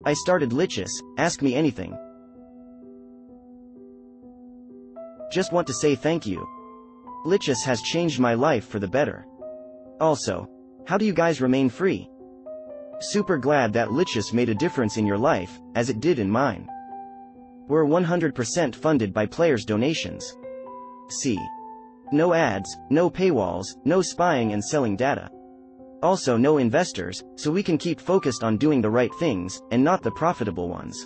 I started Lichess, ask me anything. Just want to say thank you. Lichess has changed my life for the better. Also, how do you guys remain free? Super glad that Lichess made a difference in your life, as it did in mine. We're 100% funded by players' donations. See. No ads, no paywalls, no spying and selling data. Also no investors, so we can keep focused on doing the right things, and not the profitable ones.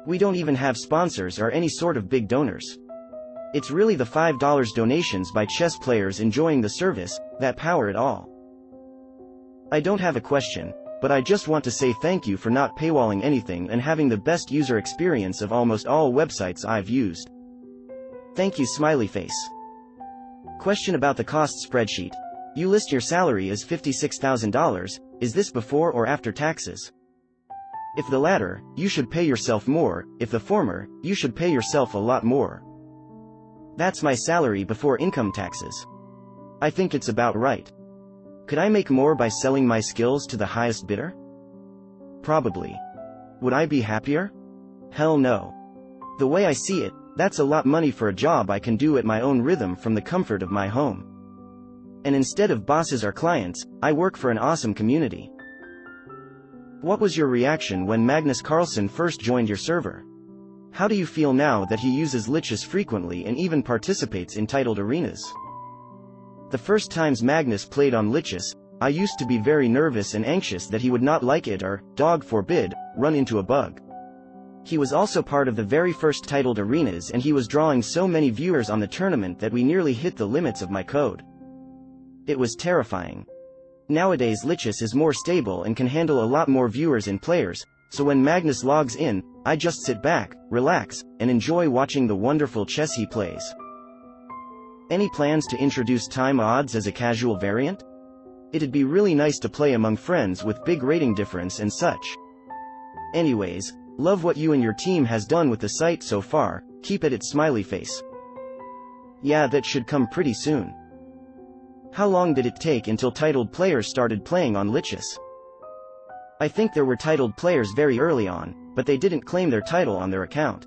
We don't even have sponsors or any sort of big donors. It's really the $5 donations by chess players enjoying the service, that power it all. I don't have a question, but I just want to say thank you for not paywalling anything and having the best user experience of almost all websites I've used. Thank you, smiley face. Question about the cost spreadsheet. You list your salary as $56,000, is this before or after taxes? If the latter, you should pay yourself more, if the former, you should pay yourself a lot more. That's my salary before income taxes. I think it's about right. Could I make more by selling my skills to the highest bidder? Probably. Would I be happier? Hell no. The way I see it, that's a lot of money for a job I can do at my own rhythm from the comfort of my home. And instead of bosses or clients, I work for an awesome community. What was your reaction when Magnus Carlsen first joined your server? How do you feel now that he uses Lichess frequently and even participates in titled arenas? The first times Magnus played on Lichess, I used to be very nervous and anxious that he would not like it or, dog forbid, run into a bug. He was also part of the very first titled arenas and he was drawing so many viewers on the tournament that we nearly hit the limits of my code. It was terrifying. Nowadays Lichess is more stable and can handle a lot more viewers and players, so when Magnus logs in, I just sit back, relax, and enjoy watching the wonderful chess he plays. Any plans to introduce time odds as a casual variant? It'd be really nice to play among friends with big rating difference and such. Anyways, love what you and your team has done with the site so far, keep at it, smiley face. Yeah, that should come pretty soon. How long did it take until titled players started playing on Lichess? I think there were titled players very early on, but they didn't claim their title on their account.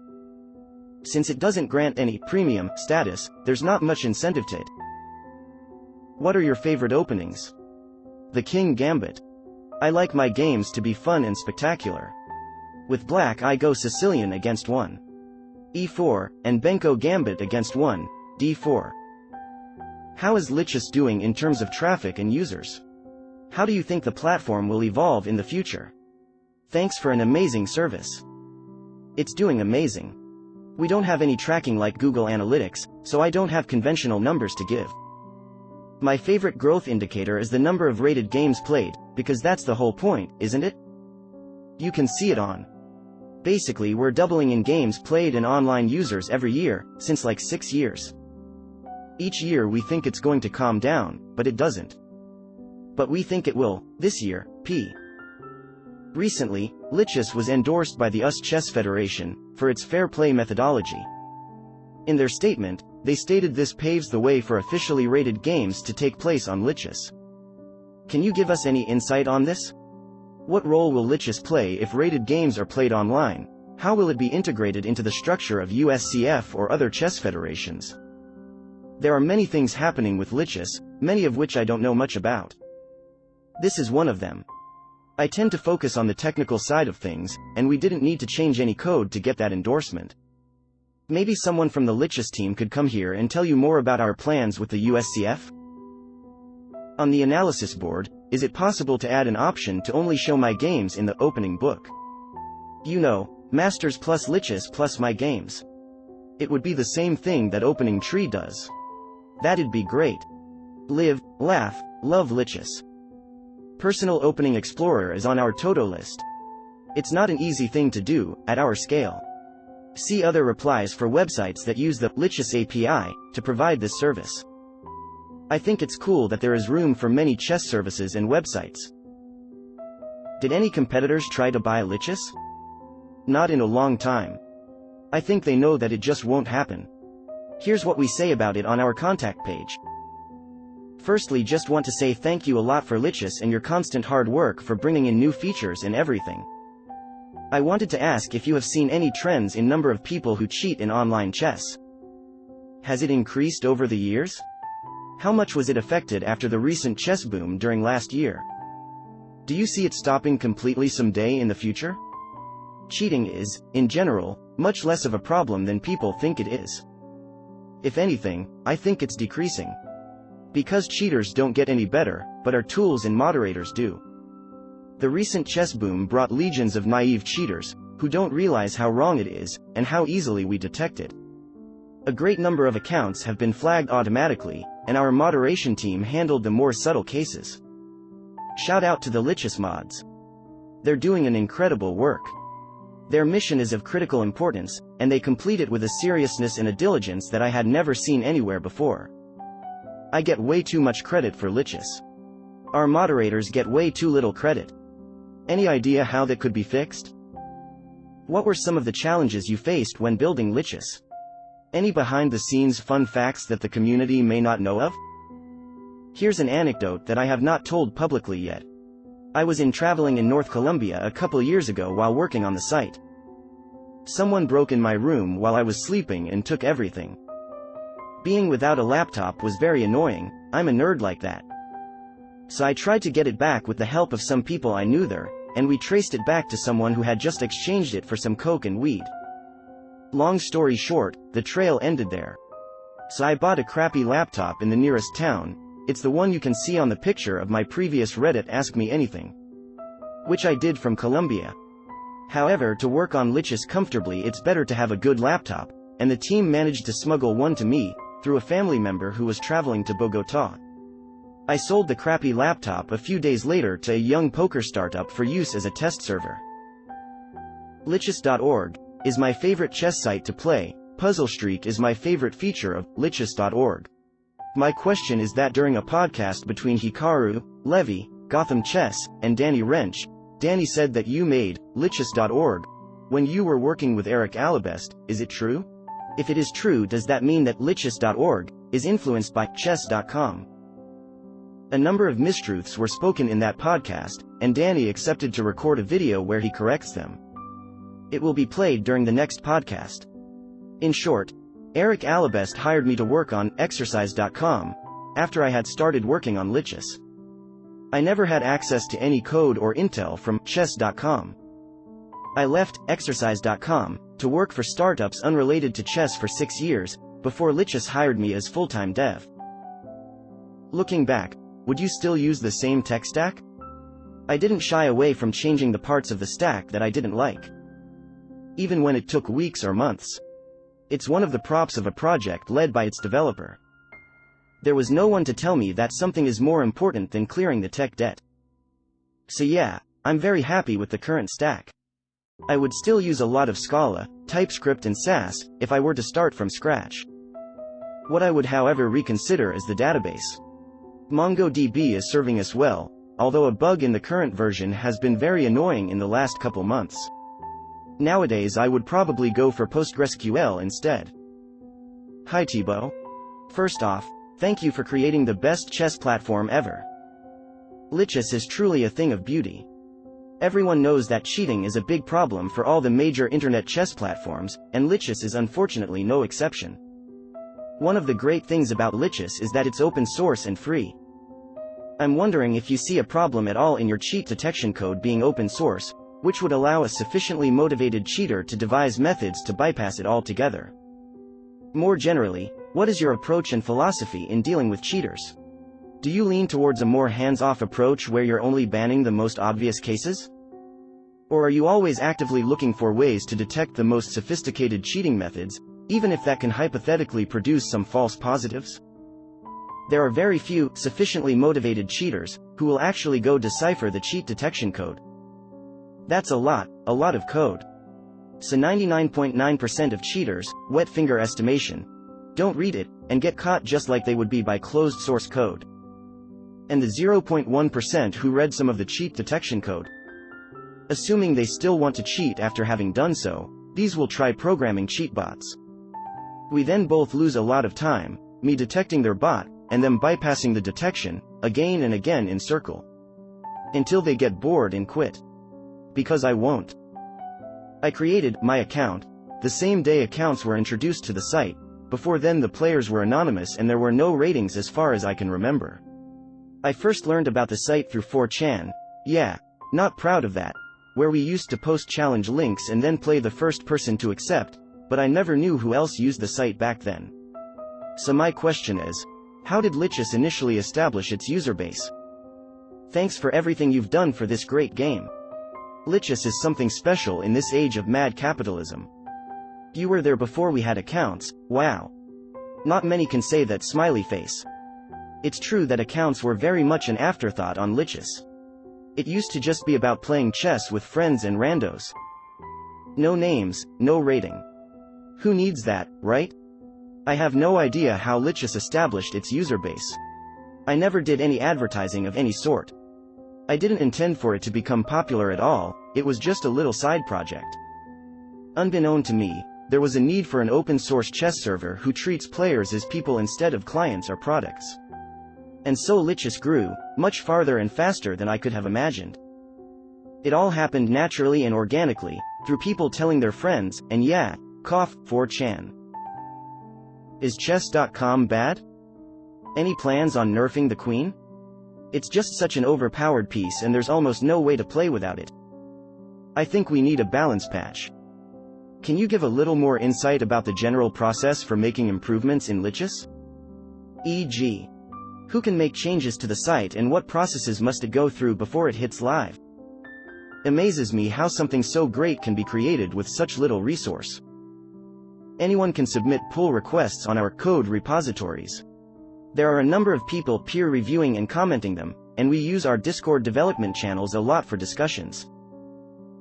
Since it doesn't grant any premium status, there's not much incentive to it. What are your favorite openings? The King Gambit. I like my games to be fun and spectacular. With black I go Sicilian against 1. E4, and Benko Gambit against 1, D4. How is Lichess doing in terms of traffic and users? How do you think the platform will evolve in the future? Thanks for an amazing service. It's doing amazing. We don't have any tracking like Google Analytics, so I don't have conventional numbers to give. My favorite growth indicator is the number of rated games played, because that's the whole point, isn't it? You can see it on. Basically, we're doubling in games played and online users every year, since like 6 years. Each year we think it's going to calm down, but it doesn't. But we think it will, this year, p. Recently, Lichess was endorsed by the US Chess Federation, for its fair play methodology. In their statement, they stated this paves the way for officially rated games to take place on Lichess. Can you give us any insight on this? What role will Lichess play if rated games are played online? How will it be integrated into the structure of USCF or other chess federations? There are many things happening with Lichess, many of which I don't know much about. This is one of them. I tend to focus on the technical side of things, and we didn't need to change any code to get that endorsement. Maybe someone from the Lichess team could come here and tell you more about our plans with the USCF? On the analysis board, is it possible to add an option to only show my games in the opening book? You know, Masters plus Lichess plus my games. It would be the same thing that Opening Tree does. That'd be great. Live, laugh, love Lichess. Personal Opening Explorer is on our Toto list. It's not an easy thing to do, at our scale. See other replies for websites that use the Lichess API to provide this service. I think it's cool that there is room for many chess services and websites. Did any competitors try to buy Lichess? Not in a long time. I think they know that it just won't happen. Here's what we say about it on our contact page. Firstly, just want to say thank you a lot for Lichess and your constant hard work for bringing in new features and everything. I wanted to ask if you have seen any trends in number of people who cheat in online chess. Has it increased over the years? How much was it affected after the recent chess boom during last year? Do you see it stopping completely someday in the future? Cheating is, in general, much less of a problem than people think it is. If anything, I think it's decreasing. Because cheaters don't get any better, but our tools and moderators do. The recent chess boom brought legions of naive cheaters, who don't realize how wrong it is, and how easily we detect it. A great number of accounts have been flagged automatically, and our moderation team handled the more subtle cases. Shout out to the Lichess mods. They're doing an incredible work. Their mission is of critical importance, and they complete it with a seriousness and a diligence that I had never seen anywhere before. I get way too much credit for Lichess. Our moderators get way too little credit. Any idea how that could be fixed? What were some of the challenges you faced when building Lichess? Any behind-the-scenes fun facts that the community may not know of? Here's an anecdote that I have not told publicly yet. I was traveling in North Colombia a couple years ago while working on the site. Someone broke in my room while I was sleeping and took everything. Being without a laptop was very annoying. I'm a nerd like that. So I tried to get it back with the help of some people I knew there, and we traced it back to someone who had just exchanged it for some coke and weed. Long story short, the trail ended there. So I bought a crappy laptop in the nearest town. It's the one you can see on the picture of my previous Reddit Ask Me Anything, which I did from Colombia. However, to work on Lichess comfortably it's better to have a good laptop, and the team managed to smuggle one to me, through a family member who was traveling to Bogotá. I sold the crappy laptop a few days later to a young poker startup for use as a test server. Lichess.org is my favorite chess site to play. Puzzle Streak is my favorite feature of Lichess.org. My question is that during a podcast between Hikaru, Levy, Gotham Chess, and Danny Wrench, Danny said that you made Lichess.org when you were working with Eric Alabest. Is it true? If it is true, does that mean that Lichess.org is influenced by chess.com? A number of mistruths were spoken in that podcast, and Danny accepted to record a video where he corrects them. It will be played during the next podcast. In short, Eric Alabest hired me to work on exercise.com after I had started working on Lichess. I never had access to any code or intel from chess.com. I left exercise.com to work for startups unrelated to chess for 6 years, before Lichess hired me as full-time dev. Looking back, would you still use the same tech stack? I didn't shy away from changing the parts of the stack that I didn't like, even when it took weeks or months. It's one of the props of a project led by its developer. There was no one to tell me that something is more important than clearing the tech debt. So yeah, I'm very happy with the current stack. I would still use a lot of Scala, TypeScript and Sass if I were to start from scratch. What I would however reconsider is the database. MongoDB is serving us well, although a bug in the current version has been very annoying in the last couple months. Nowadays I would probably go for PostgreSQL instead. Hi Thibaut. First off, thank you for creating the best chess platform ever. Lichess is truly a thing of beauty. Everyone knows that cheating is a big problem for all the major internet chess platforms, and Lichess is unfortunately no exception. One of the great things about Lichess is that it's open source and free. I'm wondering if you see a problem at all in your cheat detection code being open source, which would allow a sufficiently motivated cheater to devise methods to bypass it altogether. More generally, what is your approach and philosophy in dealing with cheaters? Do you lean towards a more hands-off approach where you're only banning the most obvious cases? Or are you always actively looking for ways to detect the most sophisticated cheating methods, even if that can hypothetically produce some false positives? There are very few sufficiently motivated cheaters who will actually go decipher the cheat detection code. That's a lot of code. So 99.9% of cheaters, wet finger estimation, don't read it, and get caught just like they would be by closed source code. And the 0.1% who read some of the cheat detection code, assuming they still want to cheat after having done so, these will try programming cheat bots. We then both lose a lot of time, me detecting their bot, and them bypassing the detection, again and again in circle. Until they get bored and quit. Because I won't. I created my account the same day accounts were introduced to the site. Before then the players were anonymous and there were no ratings as far as I can remember. I first learned about the site through 4chan, yeah, not proud of that, where we used to post challenge links and then play the first person to accept, but I never knew who else used the site back then. So my question is, how did Lichess initially establish its user base? Thanks for everything you've done for this great game. Lichess is something special in this age of mad capitalism. You were there before we had accounts, wow. Not many can say that, smiley face. It's true that accounts were very much an afterthought on Lichess. It used to just be about playing chess with friends and randos. No names, no rating. Who needs that, right? I have no idea how Lichess established its user base. I never did any advertising of any sort. I didn't intend for it to become popular at all, it was just a little side project. Unbeknown to me, there was a need for an open-source chess server who treats players as people instead of clients or products. And so Lichess grew, much farther and faster than I could have imagined. It all happened naturally and organically, through people telling their friends, and yeah, cough, 4chan. Is chess.com bad? Any plans on nerfing the Queen? It's just such an overpowered piece and there's almost no way to play without it. I think we need a balance patch. Can you give a little more insight about the general process for making improvements in Lichess? E.g., who can make changes to the site and what processes must it go through before it hits live? Amazes me how something so great can be created with such little resource. Anyone can submit pull requests on our code repositories. There are a number of people peer reviewing and commenting them, and we use our Discord development channels a lot for discussions.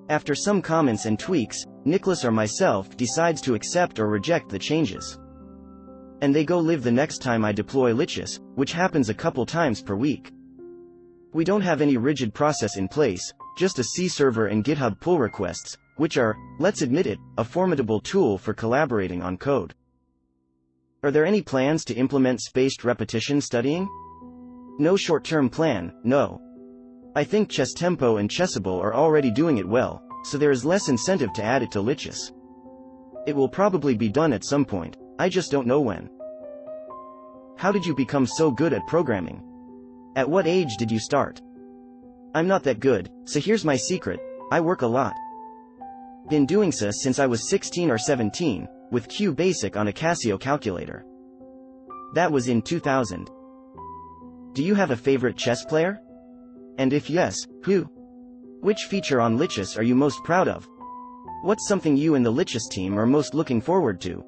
After some comments and tweaks, Nicholas or myself decides to accept or reject the changes. And they go live the next time I deploy Lichess, which happens a couple times per week. We don't have any rigid process in place, just a C server and GitHub pull requests, which are, let's admit it, a formidable tool for collaborating on code. Are there any plans to implement spaced repetition studying? No short-term plan, no. I think Chess Tempo and Chessable are already doing it well, so there is less incentive to add it to Lichess. It will probably be done at some point, I just don't know when. How did you become so good at programming? At what age did you start? I'm not that good, so here's my secret, I work a lot. Been doing so since I was 16 or 17, with QBasic on a Casio calculator. That was in 2000. Do you have a favorite chess player? And if yes, who? Which feature on Lichess are you most proud of? What's something you and the Lichess team are most looking forward to?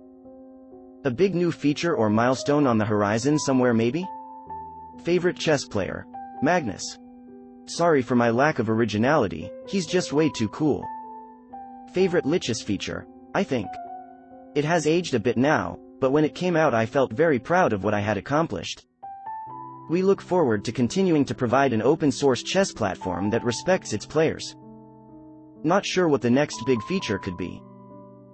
A big new feature or milestone on the horizon somewhere maybe? Favorite chess player? Magnus. Sorry for my lack of originality, he's just way too cool. Favorite Lichess feature? I think. It has aged a bit now, but when it came out I felt very proud of what I had accomplished. We look forward to continuing to provide an open-source chess platform that respects its players. Not sure what the next big feature could be.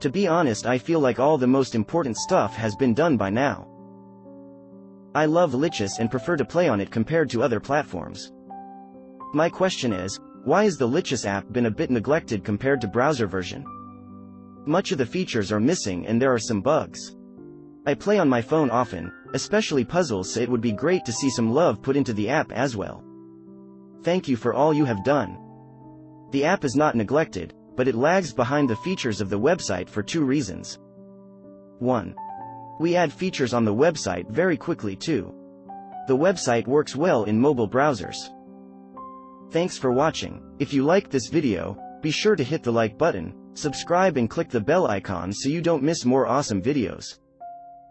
To be honest, I feel like all the most important stuff has been done by now. I love Lichess and prefer to play on it compared to other platforms. My question is, why has the Lichess app been a bit neglected compared to browser version? Much of the features are missing and there are some bugs. I play on my phone often, especially puzzles, so it would be great to see some love put into the app as well. Thank you for all you have done. The app is not neglected, but it lags behind the features of the website for two reasons. 1. We add features on the website very quickly too. The website works well in mobile browsers. Thanks for watching. If you liked this video, be sure to hit the like button, subscribe and click the bell icon so you don't miss more awesome videos.